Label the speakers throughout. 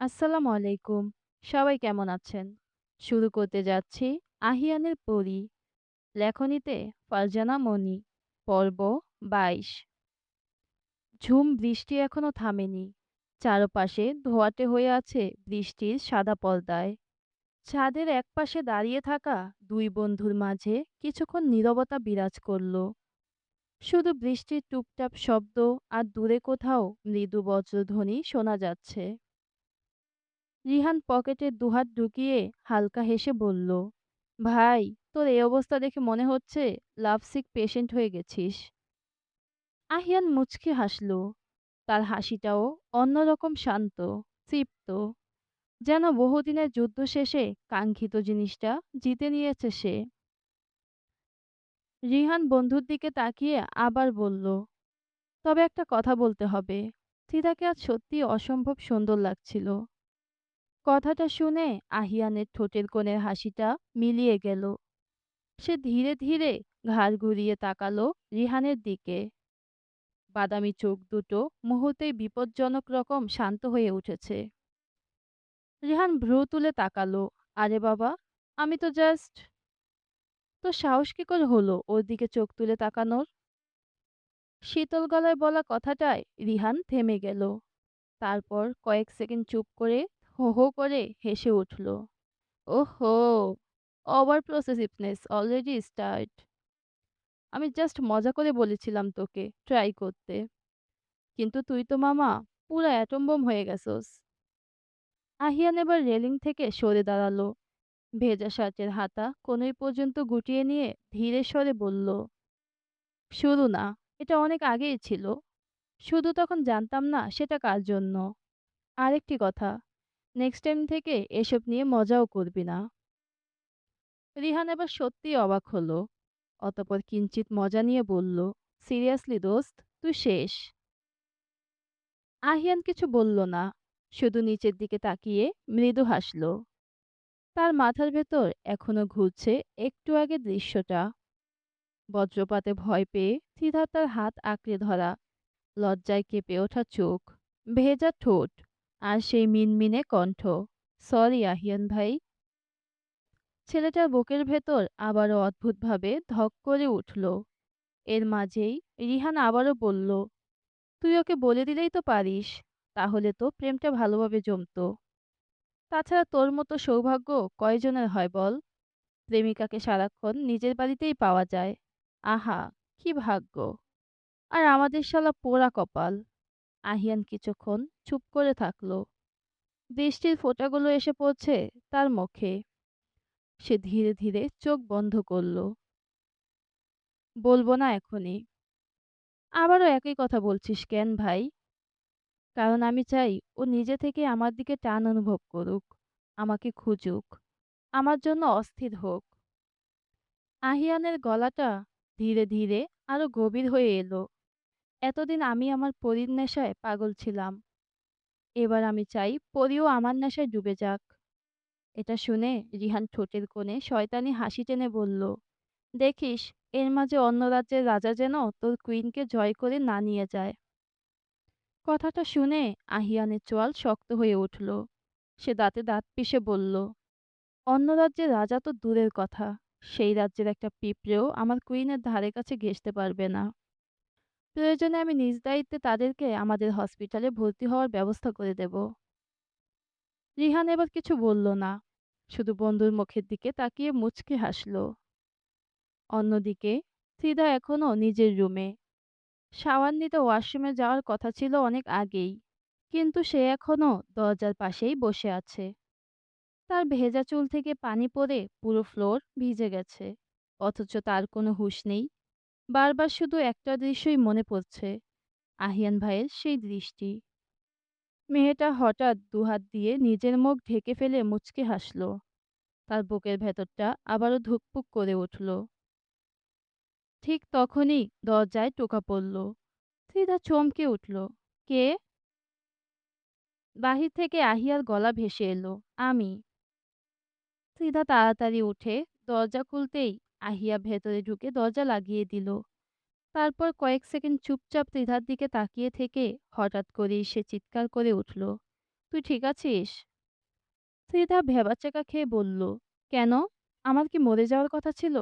Speaker 1: আসসালামু আলাইকুম। সবাই কেমন আছেন? শুরু করতে যাচ্ছি আহিয়ানের পরী, লেখনীতে ফারজানা মনি। পর্ব ২২। ঝুম বৃষ্টি এখনো থামেনি। চারপাশে ধোঁয়াটে হয়ে আছে বৃষ্টির সাদা পর্দায়। ছাদের একপাশে দাঁড়িয়ে থাকা দুই বন্ধুর মাঝে কিছুক্ষণ নীরবতা বিরাজ করল। শুধু বৃষ্টির টুপটাপ শব্দ আর দূরে কোথাও মৃদু বজ্রধ্বনি শোনা যাচ্ছে। রিহান পকেটে দুহাত ঢুকিয়ে হালকা হেসে বলল, ভাই, তোর এই অবস্থা দেখে মনে হচ্ছে লাভসিক পেশেন্ট হয়ে গেছিস। আহিয়ান মুচকি হাসল। তার হাসিটাও অন্যরকম শান্ত, তৃপ্ত, যেন বহুদিনের যুদ্ধ শেষে কাঙ্ক্ষিত জিনিসটা জিতে নিয়েছে সে। রিহান বন্ধুর দিকে তাকিয়ে আবার বলল, তবে একটা কথা বলতে হবে, থিদাকে আজ সত্যি অসম্ভব সুন্দর লাগছিল। কথাটা শুনে আহিয়ানের ঠোঁটের কোণের হাসিটা মিলিয়ে গেল। সে ধীরে ধীরে ঘাড় ঘুরিয়ে তাকালো রিহানের দিকে। বাদামি চোখ দুটো মুহূর্তেই বিপজ্জনক রকম শান্ত হয়ে উঠেছে। রিহান ভ্রু তুলে তাকালো। আরে বাবা, আমি তো জাস্ট। তো সাহস কি করে হলো ওর দিকে চোখ তুলে তাকানোর? শীতল গলায় বলা কথাটায় রিহান থেমে গেল। তারপর কয়েক সেকেন্ড চুপ করে হো হো করে হেসে উঠল। ওহো, ওভার প্রসেসিভনেস অলরেডি স্টার্ট। আমি জাস্ট মজা করে বলেছিলাম তোকে ট্রাই করতে, কিন্তু তুই তো মামা পুরা অ্যাটম বোম হয়ে গেছস। আহিয়ান এবার রেলিং থেকে সরে দাঁড়ালো। ভেজা শার্টের হাতা কোনই পর্যন্ত গুটিয়ে নিয়ে ধীরে স্বরে বলল, শুরু না, এটা অনেক আগেই ছিল। শুধু তখন জানতাম না সেটা কার জন্য। আরেকটি কথা, নেক্সট টাইম থেকে এসব নিয়ে মজাও করবি না। রিহান এবার সত্যিই অবাক হলো। অতঃপর কিঞ্চিত মজা নিয়ে বলল, সিরিয়াসলি দোস্ত, তুই শেষ। আহিয়ান কিছু বলল না, শুধু নিচের দিকে তাকিয়ে মৃদু হাসল। তার মাথার ভেতর এখনো ঘুরছে একটু আগে দৃশ্যটা। বজ্রপাতে ভয় পেয়ে সিদ্ধার্থার হাত আঁকড়ে ধরা, লজ্জায় কেঁপে ওঠা চোখ, ভেজা ঠোঁট, আর সেই মিনমিনে কণ্ঠ, সরি আহিয়ান ভাই। ছেলেটার বুকের ভেতর আবারও অদ্ভুতভাবে ধক করে উঠল। এর মাঝেই রিহান আবারও বলল, তুই ওকে বলে দিলেই তো পারিস, তাহলে তো প্রেমটা ভালোভাবে জমতো। তাছাড়া তোর মতো সৌভাগ্য কয়জনের হয় বল? প্রেমিকাকে সারাক্ষণ নিজের বাড়িতেই পাওয়া যায়। আহা, কি ভাগ্য! আর আমাদের শালা পোড়া কপাল। আহিয়ান কিছুক্ষণ চুপ করে থাকলো। বৃষ্টির ফোঁটাগুলো এসে পড়ছে তার মুখে। সে ধীরে ধীরে চোখ বন্ধ করলো। বলবো না এখনই। আবারও একই কথা বলছিস কেন ভাই? কারণ আমি চাই ও নিজে থেকে আমার দিকে টান অনুভব করুক, আমাকে খুঁজুক, আমার জন্য অস্থির হোক। আহিয়ানের গলাটা ধীরে ধীরে আরো গভীর হয়ে এলো। এতদিন আমি আমার পরীর নেশায় পাগল ছিলাম। এবার আমি চাই পরীও আমার নেশায় ডুবে যাক। এটা শুনে রিহান ঠোঁটের কোণে শয়তানি হাসি টেনে বলল, দেখিস, এর মাঝে অন্য রাজ্যের রাজা যেন তোর কুইনকে জয় করে না নিয়ে যায়। কথাটা শুনে আহিয়ানের চোয়াল শক্ত হয়ে উঠল। সে দাঁতে দাঁত পিষে বলল, অন্য রাজ্যের রাজা তো দূরের কথা, সেই রাজ্যের একটা পিঁপড়েও আমার কুইনের ধারে কাছে ঘেঁষতে পারবে না। প্রয়োজনে আমি নিজ দায়িত্বে তাদেরকে আমাদের হসপিটালে ভর্তি হওয়ার ব্যবস্থা করে দেব। রিহান এবার কিছু বলল না, শুধু বন্ধুর মুখের দিকে তাকিয়ে মুচকি হাসল। অন্যদিকে ফ্রিদা এখনো নিজের রুমে। শাওয়ার নিতে ওয়াশরুমে যাওয়ার কথা ছিল অনেক আগেই, কিন্তু সে এখনো দরজার পাশেই বসে আছে। তার ভেজা চুল থেকে পানি পড়ে পুরো ফ্লোর ভিজে গেছে, অথচ তার কোনো হুঁশ নেই। বারবার শুধু একটা দৃশ্যই মনে পড়ছে, আহিয়ান ভাইয়ের সেই দৃষ্টি। মেয়েটা হঠাৎ দুহাত দিয়ে নিজের মুখ ঢেকে ফেলে মুচকি হাসল। তার বুকের ভেতরটা আবারও ধুকপুক করে উঠল। ঠিক তখনই দরজায় টোকা পড়ল। ফ্রিদা চমকে উঠল। কে? বাহির থেকে আহিয়ার গলা ভেসে এলো, আমি। ফ্রিদা তাড়াতাড়ি উঠে দরজা খুলতেই আহিয়া ভেতরে ঢুকে দরজা লাগিয়ে দিল। তারপর কয়েক সেকেন্ড চুপচাপ ফ্রিদার দিকে তাকিয়ে থেকে হঠাৎ করেই সে চিৎকার করে উঠল, তুই ঠিক আছিস? ত্রিধা ভ্যাবাচ্যাকা খেয়ে বলল, কেন? আমার কি মরে যাওয়ার কথা ছিল?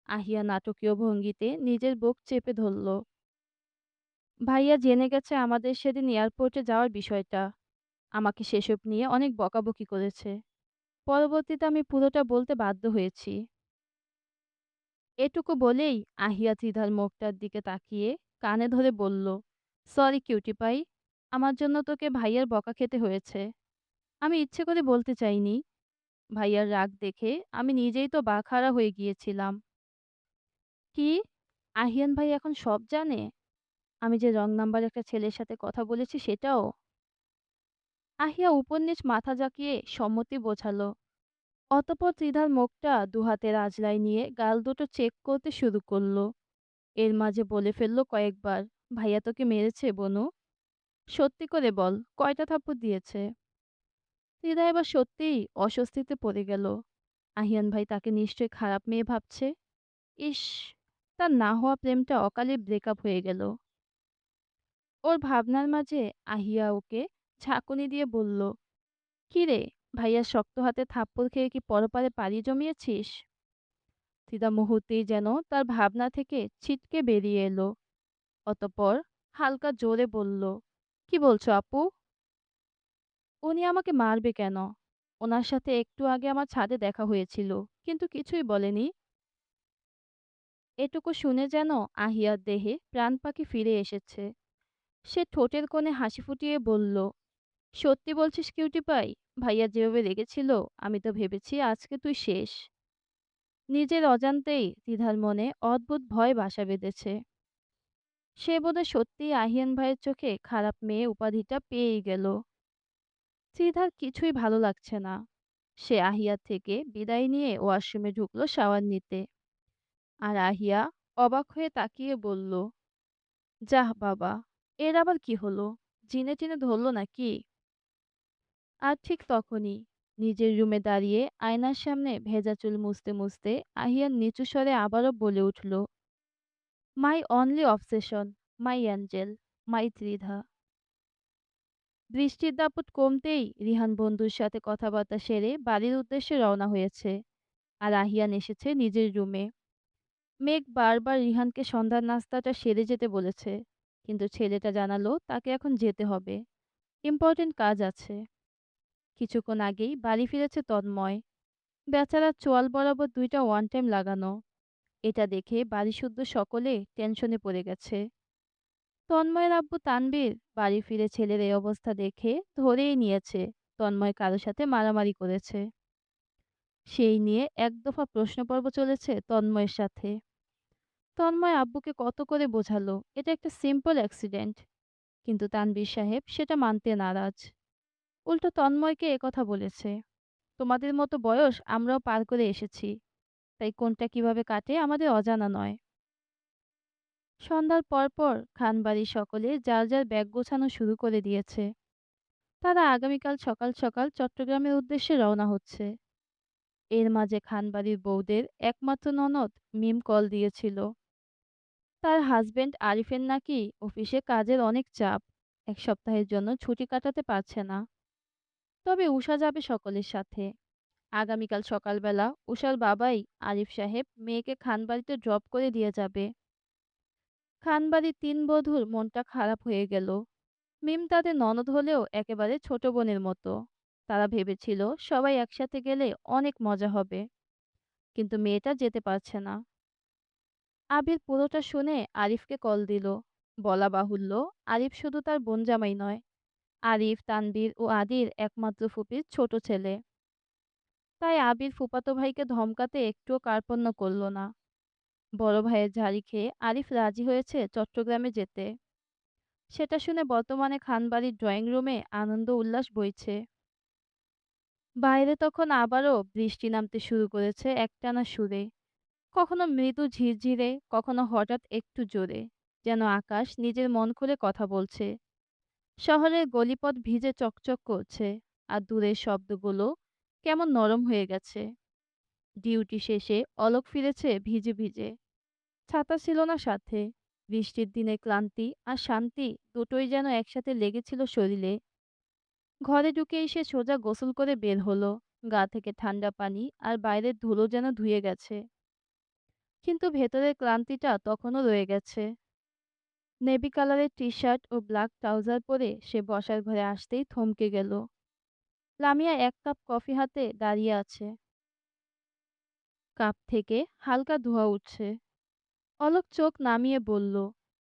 Speaker 1: আহিয়া নাটকীয় ভঙ্গিতে নিজের বুক চেপে ধরল। ভাইয়া জেনে গেছে আমাদের সেদিন এয়ারপোর্টে যাওয়ার বিষয়টা। আমাকে সেসব নিয়ে অনেক বকাবকি করেছে। পরবর্তীতে আমি পুরোটা বলতে বাধ্য হয়েছি। এটুকু বলেই আহিয়া ত্রিধার মুখটার দিকে তাকিয়ে কানে ধরে বলল, সরি কিউটি পাই, আমার জন্য তোকে ভাইয়ার বকা খেতে হয়েছে। আমি ইচ্ছে করে বলতে চাইনি। ভাইয়ার রাগ দেখে আমি নিজেই তো বাকহারা হয়ে গিয়েছিলাম। কি? আহিয়ান ভাই এখন সব জানে? আমি যে রং নাম্বার একটা ছেলের সাথে কথা বলেছি সেটাও? আহিয়া উপর নিচ মাথা ঝাঁকিয়ে সম্মতি বোঝালো। অতঃপর ত্রিধার মুখটা দুহাতের আঁচড়ায় নিয়ে গাল দুটো চেক করতে শুরু করলো। এর মাঝে বলে ফেললো কয়েকবার, ভাইয়া তোকে মেরেছে বনু? সত্যি করে বল, কয়টা থাপ্পড় দিয়েছে? ত্রিধা এবার সত্যিই অস্বস্তিতে পড়ে গেল। আহিয়ান ভাই তাকে নিশ্চয়ই খারাপ মেয়ে ভাবছে। ইস, তার না হওয়া প্রেমটা অকালে ব্রেকআপ হয়ে গেল। ওর ভাবনার মাঝে আহিয়া ওকে ঝাঁকুনি দিয়ে বলল, কি রে, ভাইয়ার শক্ত হাতে থাপ্পড় খেয়ে কি পরপারে পাড়ি জমিয়েছিস? ফিদা মুহূর্তেই যেন তার ভাবনা থেকে ছিটকে বেরিয়ে এলো। অতঃপর হালকা জোরে বলল, কি বলছো আপু? উনি আমাকে মারবে কেন? ওনার সাথে একটু আগে আমার ছাদে দেখা হয়েছিল, কিন্তু কিছুই বলেনি। এটুকু শুনে যেন আহিয়ার দেহে প্রাণ পাখি ফিরে এসেছে। সে ঠোঁটের কোণে হাসি ফুটিয়ে বলল, সত্যি বলছিস কিউটি পাই? ভাইয়া যেভাবে রেগেছিল, আমি তো ভেবেছি আজকে তুই শেষ। নিজের অজান্তেই দ্বিধার মনে অদ্ভুত ভয় বাসা বেঁধেছে। সে বোধহয় সত্যিই আহিয়ান ভাইয়ের চোখে খারাপ মেয়ে উপাধিটা পেয়েই গেল। ত্রিধার কিছুই ভালো লাগছে না। সে আহিয়ার থেকে বিদায় নিয়ে ওয়াশরুমে ঢুকলো শাওয়ার নিতে। আর আহিয়া অবাক হয়ে তাকিয়ে বলল, যাহ বাবা, এর আবার কি হলো? জিনে টিনে ধরলো নাকি? আর ঠিক তখনই নিজের রুমে দাঁড়িয়ে আয়নার সামনে ভেজা চুল মুছতে মুছতে আহিয়ান নিচু স্বরে আবারও বলে উঠল, my only obsession, my angel, my Tridha. বৃষ্টির দাপট কমতেই রিহান বন্ধুর সাথে কথাবার্তা সেরে বাড়ির উদ্দেশ্যে রওনা হয়েছে। আর আহিয়ান এসেছে নিজের রুমে। মেঘ বারবার রিহানকে সন্ধ্যার নাস্তাটা সেরে যেতে বলেছে, কিন্তু ছেলেটা জানালো তাকে এখন যেতে হবে, ইম্পর্টেন্ট কাজ আছে। কিছুক্ষণ আগেই বাড়ি ফিরেছে তন্ময়। বেচারা চোয়াল বরাবর দুইটা ওয়ান টাইম লাগানো। এটা দেখে বাড়িসুদ্ধ সকলে টেনশনে পড়ে গেছে। তন্ময়ের আব্বু তানবীর বাড়ি ফিরে ছেলের এই অবস্থা দেখে ধরেই নিয়েছে তন্ময় কারো সাথে মারামারি করেছে। সেই নিয়ে এক দফা প্রশ্নপর্ব চলেছে তন্ময়ের সাথে। তন্ময় আব্বুকে কত করে বোঝালো এটা একটা সিম্পল অ্যাক্সিডেন্ট, কিন্তু তানবীর সাহেব সেটা মানতে নারাজ। উল্টো তন্ময়কে একথা বলেছে, তোমাদের মতো বয়স আমরাও পার করে এসেছি, তাই কোনটা কিভাবে কাটে আমাদের অজানা নয়। সন্ধ্যার পরপর খানবাড়ির সকলে যার যার ব্যাগ গোছানো শুরু করে দিয়েছে। তারা আগামীকাল সকাল সকাল চট্টগ্রামের উদ্দেশ্যে রওনা হচ্ছে। এর মাঝে খানবাড়ির বউদের একমাত্র ননদ মিম কল দিয়েছিল। তার হাজবেন্ড আরিফের নাকি অফিসে কাজের অনেক চাপ, এক সপ্তাহের জন্য ছুটি কাটাতে পারছে না। তবে উষা যাবে সকলের সাথে। আগামীকাল সকালবেলা উষার বাবাই আরিফ সাহেব মেয়েকে খানবাড়িতে ড্রপ করে দিয়ে যাবে। খানবাড়ির তিন বধূর মনটা খারাপ হয়ে গেল। মিম তাদের ননদ হলেও একেবারে ছোট বোনের মতো। তারা ভেবেছিল সবাই একসাথে গেলে অনেক মজা হবে, কিন্তু মেয়েটা যেতে পারছে না। আবির পুরোটা শুনে আরিফকে কল দিল। বলা বাহুল্য, আরিফ শুধু তার বোন জামাই নয়, আরিফ, তানবীর ও আদির একমাত্র ফুপির ছোট ছেলে। তাই আবির ফুপাতো ভাইকে ধমকাতে একটুও কার্পণ্য করল না। বড় ভাইয়ের ঝাড়ি খেয়ে আরিফ রাজি হয়েছে চট্টগ্রামে যেতে। সেটা শুনে বর্তমানে খানবাড়ির ড্রয়িং রুমে আনন্দ উল্লাস বইছে। বাইরে তখন আবারও বৃষ্টি নামতে শুরু করেছে একটানা সুরে, কখনো মৃদু ঝিরঝিরে, কখনো হঠাৎ একটু জোরে, যেন আকাশ নিজের মন খুলে কথা বলছে। শহরের গলিপথ ভিজে চকচক করছে, আর দূরের শব্দগুলো কেমন নরম হয়ে গেছে। ডিউটি শেষে অলোক ফিরেছে ভিজে ভিজে। ছাতা ছিল না সাথে। বৃষ্টির দিনে ক্লান্তি আর শান্তি দুটোই যেন একসাথে লেগেছিল শরীরে। ঘরে ঢুকে এসে সোজা গোসল করে বের হলো। গা থেকে ঠান্ডা পানি আর বাইরের ধুলো যেন ধুয়ে গেছে, কিন্তু ভেতরের ক্লান্তিটা তখনও রয়ে গেছে। নেভি কালারের টি শার্ট ও ব্ল্যাক ট্রাউজার পরে সে বসার ঘরে আসতেই থমকে গেল। লামিয়া এক কাপ কফি হাতে দাঁড়িয়ে আছে। কাপ থেকে হালকা ধোঁয়া উঠছে। অলোক চোখ নামিয়ে বলল,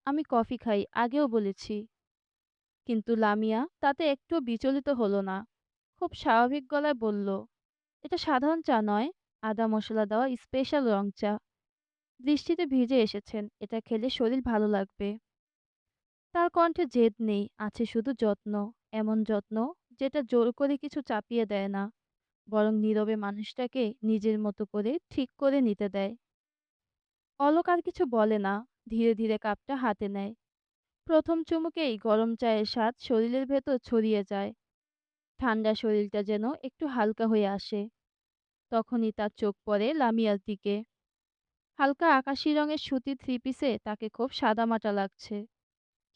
Speaker 1: আমি কফি খাই, আগেও বলেছি। কিন্তু লামিয়া তাতে একটু বিচলিত হলো না। খুব স্বাভাবিক গলায় বলল, এটা সাধারণ চা নয়, আদা মশলা দেওয়া স্পেশাল রং চা। বৃষ্টিতে ভিজে এসেছেন, এটা খেলে শরীর ভালো লাগবে। তার কণ্ঠে জেদ নেই, আছে শুধু যত্ন। এমন যত্ন যেটা জোর করে কিছু চাপিয়ে দেয় না, বরং নীরবে মানুষটাকে নিজের মতো করে ঠিক করে নিতে দেয়। অলোক আর কিছু বলে না, ধীরে ধীরে কাপটা হাতে নেয়। প্রথম চুমুকেই গরম চায়ের স্বাদ শরীরের ভেতর ছড়িয়ে যায়। ঠান্ডা শরীরটা যেন একটু হালকা হয়ে আসে। তখনই তার চোখ পড়ে লামিয়ার দিকে। হালকা আকাশি রঙের সুতির থ্রি পিসে তাকে খুব সাদামাটা লাগছে,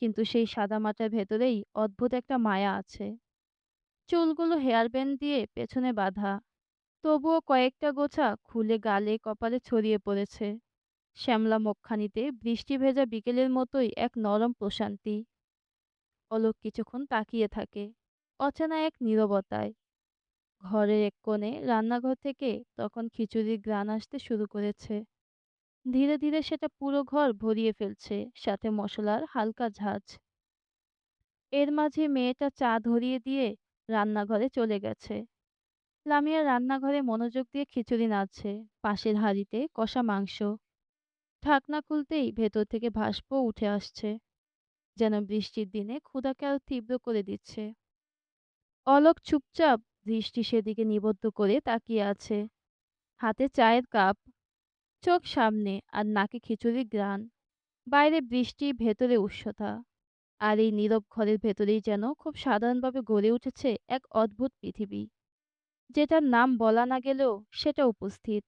Speaker 1: কিন্তু সেই সাদামাটার ভেতরেই অদ্ভুত একটা মায়া আছে। চুলগুলো হেয়ার ব্যান্ড দিয়ে পেছনে বাঁধা, তবুও কয়েকটা গোছা খুলে গালে কপালে ছড়িয়ে পড়েছে। শ্যামলা মুখখানিতে বৃষ্টি ভেজা বিকেলের মতোই এক নরম প্রশান্তি। অলোক কিছুক্ষণ তাকিয়ে থাকে, অচেনা এক নীরবতায়। ঘরের এক কোণে রান্নাঘর থেকে তখন খিচুড়ির ঘ্রাণ আসতে শুরু করেছে। ধীরে ধীরে সেটা পুরো ঘর ভরিয়ে ফেলছে, সাথে মশলার হালকা ঝাঁঝ। এর মাঝে মেয়েটা চা ধরিয়ে দিয়ে রান্নাঘরে চলে গেছে। লামিয়া রান্নাঘরে মনোযোগ দিয়ে খিচুড়ি নাড়ছে, পাশের হাঁড়িতে কষা মাংস। ঢাকনা খুলতেই ভেতর থেকে ভাস্প উঠে আসছে, যেন বৃষ্টির দিনে ক্ষুধাকে আরো তীব্র করে দিচ্ছে। অলোক চুপচাপ দৃষ্টি সেদিকে নিবদ্ধ করে তাকিয়ে আছে। হাতে চায়ের কাপ, চোখ সামনে, আর নাকে খিচুড়ির ঘ্রাণ। বাইরে বৃষ্টি, ভেতরে উষ্ণতা। আর এই নীরব ঘরের ভেতরেই যেন খুব সাধারণভাবে গড়ে উঠেছে এক অদ্ভুত পৃথিবী, যেটার নাম বলা না গেলেও সেটা উপস্থিত।